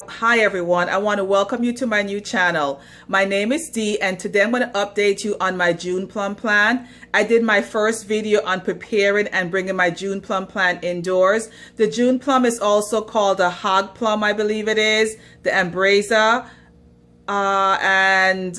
Hi everyone, I want to welcome you to my new channel. My name is Dee and today I'm going to update you on my June Plum plant. I did my first video on preparing and bringing my June Plum plant indoors. The June Plum is also called a Hog Plum, I believe it is, the Ambreza, and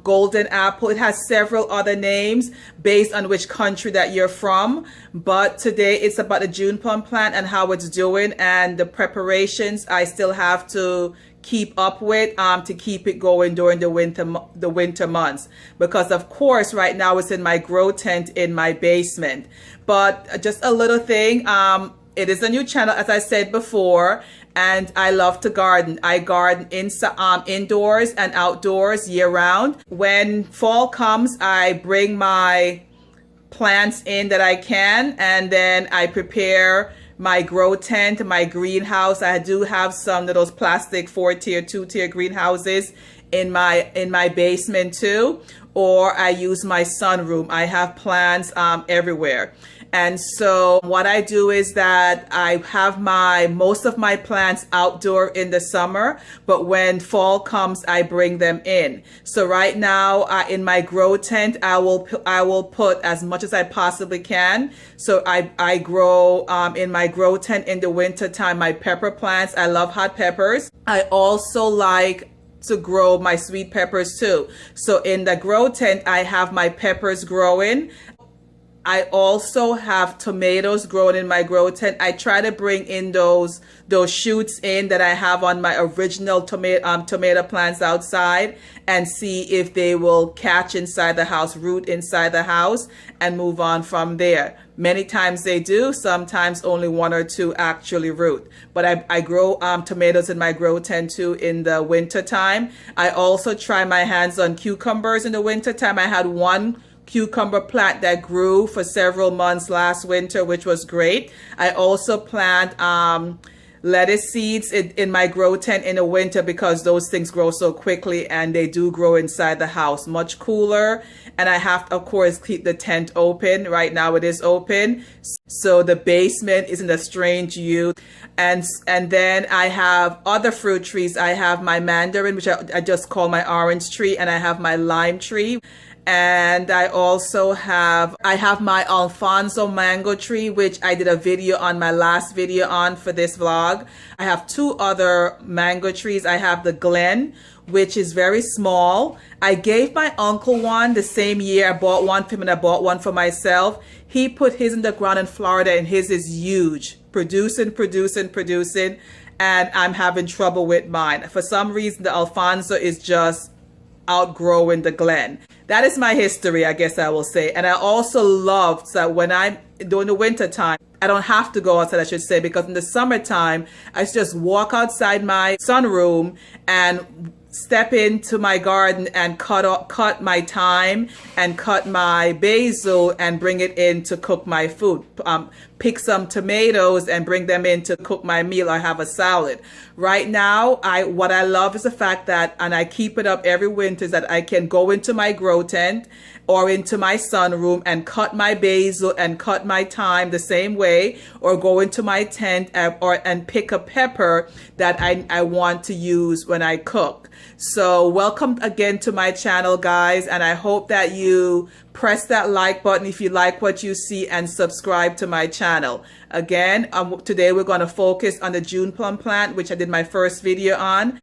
golden apple. It has several other names based on which country that you're from, but today it's about the June Plum plant and how it's doing and the preparations I still have to keep up with to keep it going during the winter months, because of course right now it's in my grow tent in my basement. But just a little thing, it is a new channel, as I said before, and I love to garden. I garden indoors and outdoors year round. When fall comes, I bring my plants in that I can, and then I prepare my grow tent, my greenhouse. I do have some of those plastic 4-tier, 2-tier greenhouses in my basement too, or I use my sunroom. I have plants everywhere. And so what I do is that I have most of my plants outdoor in the summer, but when fall comes, I bring them in. So right now in my grow tent, I will put as much as I possibly can. So I grow in my grow tent in the winter time my pepper plants. I love hot peppers. I also like to grow my sweet peppers too. So in the grow tent, I have my peppers growing. I also have tomatoes growing in my grow tent. I try to bring in those shoots in that I have on my original tomato plants outside and see if they will catch inside the house, root inside the house, and move on from there. Many times they do, sometimes only 1 or 2 actually root. But I grow tomatoes in my grow tent too in the winter time. I also try my hands on cucumbers in the winter time. I had one cucumber plant that grew for several months last winter, which was great. I also plant lettuce seeds in my grow tent in the winter because those things grow so quickly, and they do grow inside the house much cooler. And I have to, of course, keep the tent open. Right now it is open, so the basement isn't a strange view. And then I have other fruit trees. I have my mandarin, which I just call my orange tree, and I have my lime tree. And I also have my Alfonso mango tree, which I did a video on, my last video on for this vlog. I have 2 other mango trees. I have the Glen, which is very small. I gave my uncle one the same year. I bought one for him and I bought one for myself. He put his in the ground in Florida and his is huge, producing, and I'm having trouble with mine. For some reason, the Alfonso is just outgrowing the Glen. That is my history, I guess I will say. And I also love that when I'm during the winter time, I don't have to go outside, I should say, because in the summertime, I just walk outside my sunroom and step into my garden and cut my thyme and cut my basil and bring it in to cook my food. Pick some tomatoes and bring them in to cook my meal or have a salad. Right now, what I love is the fact that, and I keep it up every winter, is that I can go into my grow tent or into my sunroom and cut my basil and cut my thyme the same way, or go into my tent and pick a pepper that I want to use when I cook. So welcome again to my channel, guys, and I hope that you press that like button if you like what you see and subscribe to my channel. Again, today we're going to focus on the June Plum plant, which I did my first video on.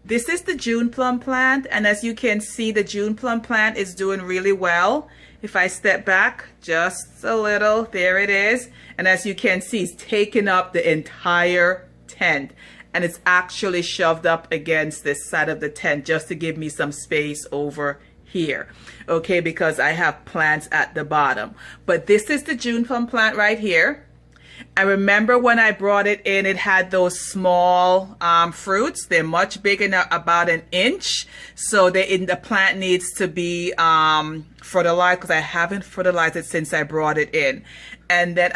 This is the June Plum plant, and as you can see, the June Plum plant is doing really well. If I step back just a little, there it is. And as you can see, it's taking up the entire tent, and it's actually shoved up against this side of the tent just to give me some space over here, okay, because I have plants at the bottom. But this is the June Plum plant right here. I remember when I brought it in, it had those small fruits. They're much bigger now, about 1 inch. So the plant needs to be fertilized, because I haven't fertilized it since I brought it in. And then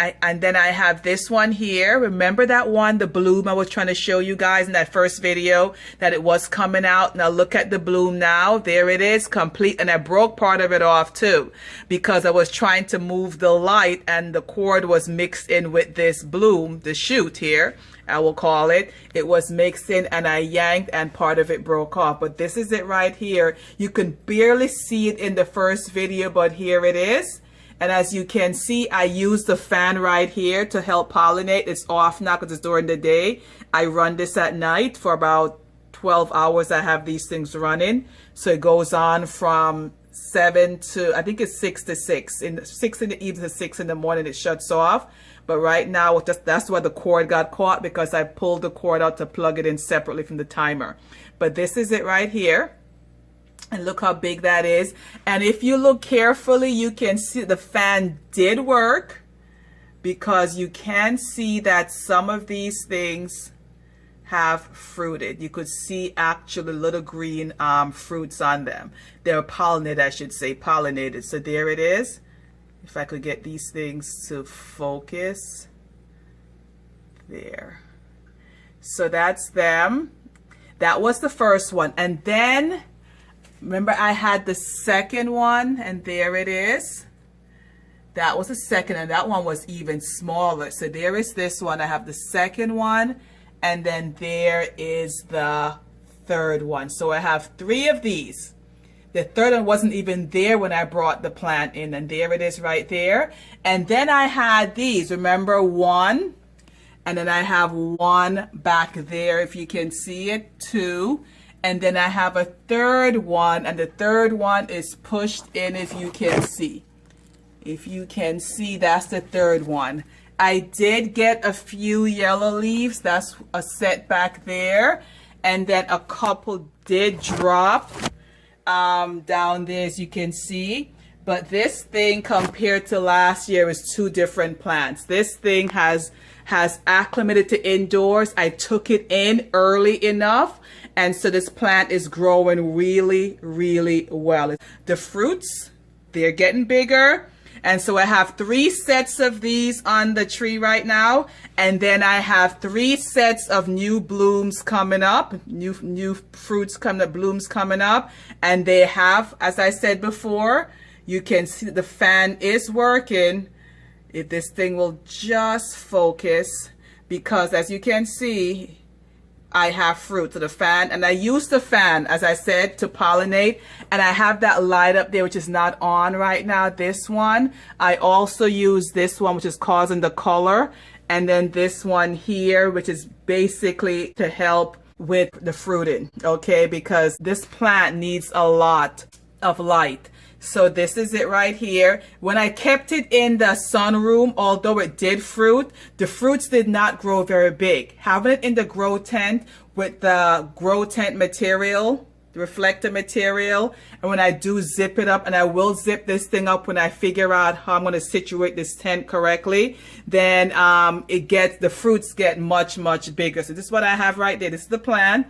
I have this one here. Remember that one, the bloom I was trying to show you guys in that first video, that it was coming out. Now look at the bloom now. There it is, complete. And I broke part of it off too, because I was trying to move the light and the cord was mixed in with this bloom, the shoot here, I will call it. It was mixed in and I yanked and part of it broke off. But this is it right here. You can barely see it in the first video, but here it is. And as you can see, I use the fan right here to help pollinate. It's off now because it's during the day. I run this at night for about 12 hours. I have these things running. So it goes on from 7 to, I think it's 6 to 6. 6 in the evening to 6 in the morning, it shuts off. But right now, that's why the cord got caught, because I pulled the cord out to plug it in separately from the timer. But this is it right here. And look how big that is. And if you look carefully, you can see the fan did work, because you can see that some of these things have fruited. You could see actually little green fruits on them. They're pollinated, I should say, pollinated. So there it is. If I could get these things to focus. There. So that's them. That was the first one. And then remember, I had the second one, and there it is. That was the second, and that one was even smaller. So there is this one. I have the second one, and then there is the third one. So I have 3 of these. The third one wasn't even there when I brought the plant in, and there it is right there. And then I had these, remember, 1, and then I have 1 back there, if you can see it, 2. And then I have a third one, and the third one is pushed in, if you can see. If you can see, that's the third one. I did get a few yellow leaves. That's a setback there. And then a couple did drop down there, as you can see. But this thing compared to last year is 2 different plants. This thing has acclimated to indoors. I took it in early enough. And so this plant is growing really, really well. The fruits, they're getting bigger. And so I have 3 sets of these on the tree right now. And then I have 3 sets of new blooms coming up, new fruits coming up, blooms coming up. And they have, as I said before, you can see the fan is working. If this thing will just focus, because as you can see, I have fruit to the fan, and I use the fan, as I said, to pollinate. And I have that light up there, which is not on right now, this one. I also use this one, which is causing the color. And then this one here, which is basically to help with the fruiting, okay? Because this plant needs a lot of light. So this is it right here. When I kept it in the sunroom, although it did fruit, the fruits did not grow very big. Having it in the grow tent with the grow tent material, the reflector material, and when I do zip it up, and I will zip this thing up when I figure out how I'm going to situate this tent correctly, then the fruits get much, much bigger. So this is what I have right there. This is the plan.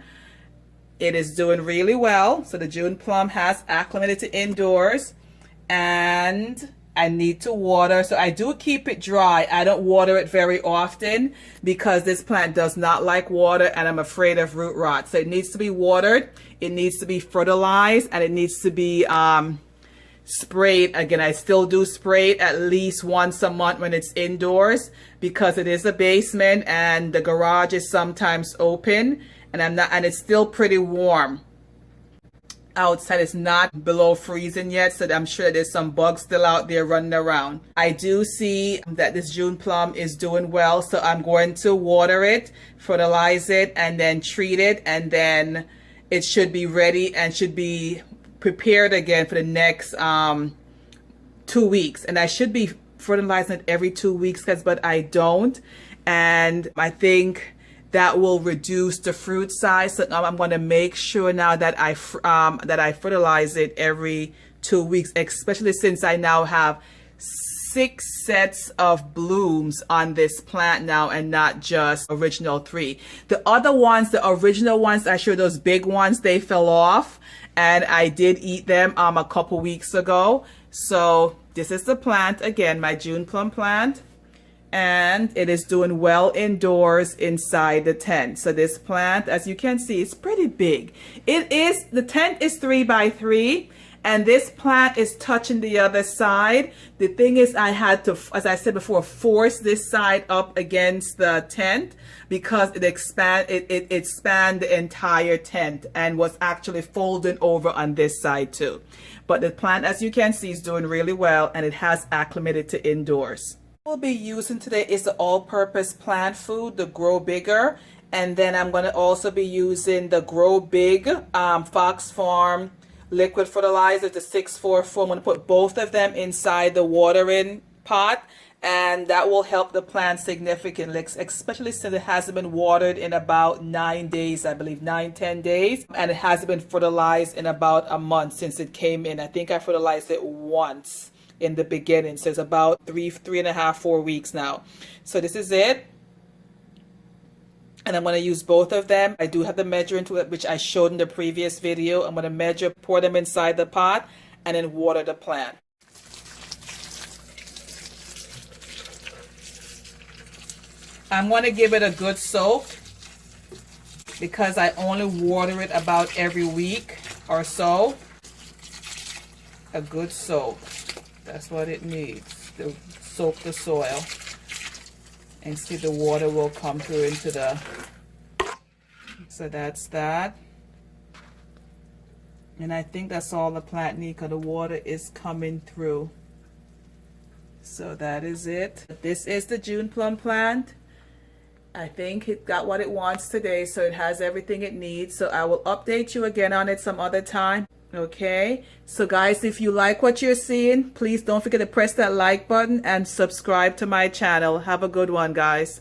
It is doing really well. So the June Plum has acclimated to indoors, and I need to water. So I do keep it dry. I don't water it very often because this plant does not like water, and I'm afraid of root rot. So it needs to be watered, it needs to be fertilized, and it needs to be sprayed. Again, I still do spray it at least once a month when it's indoors, because it is a basement and the garage is sometimes open. And it's still pretty warm outside. It's not below freezing yet, so I'm sure there's some bugs still out there running around. I do see that this June Plum is doing well, so I'm going to water it, fertilize it, and then treat it, and then it should be ready and should be prepared again for the next 2 weeks. And I should be fertilizing it every 2 weeks, but I don't, and I think that will reduce the fruit size. So I'm going to make sure now that I fertilize it every 2 weeks, especially since I now have 6 sets of blooms on this plant now, and not just original 3. The other ones, the original ones, I showed those big ones, they fell off, and I did eat them a couple weeks ago. So this is the plant again, my June Plum plant. and it is doing well indoors inside the tent. So this plant, as you can see, it's pretty big. The tent is 3 by 3, and this plant is touching the other side. The thing is, I had to, as I said before, force this side up against the tent because it spanned the entire tent and was actually folding over on this side too. But the plant, as you can see, is doing really well, and it has acclimated to indoors. What we'll be using today is the all-purpose plant food, the Grow Bigger, and then I'm going to also be using the Grow Big Fox Farm liquid fertilizer, the 644. I'm going to put both of them inside the watering pot, and that will help the plant significantly, especially since it hasn't been watered in about 9 days, I believe 9-10 days, and it hasn't been fertilized in about a month since it came in. I think I fertilized it once in the beginning, so it's about 3.5-4 weeks now. So this is it, and I'm going to use both of them. I do have the measuring tool, which I showed in the previous video. I'm going to measure, pour them inside the pot, and then water the plant. I'm going to give it a good soak because I only water it about every week or so. A good soak. That's what it needs to soak the soil. And see, the water will come through into the, so that's that. And I think that's all the plant needs because the water is coming through. So that is it. This is the June Plum plant. I think it got what it wants today, so it has everything it needs. So I will update you again on it some other time. Okay, so guys, if you like what you're seeing, please don't forget to press that like button and subscribe to my channel. Have a good one, guys.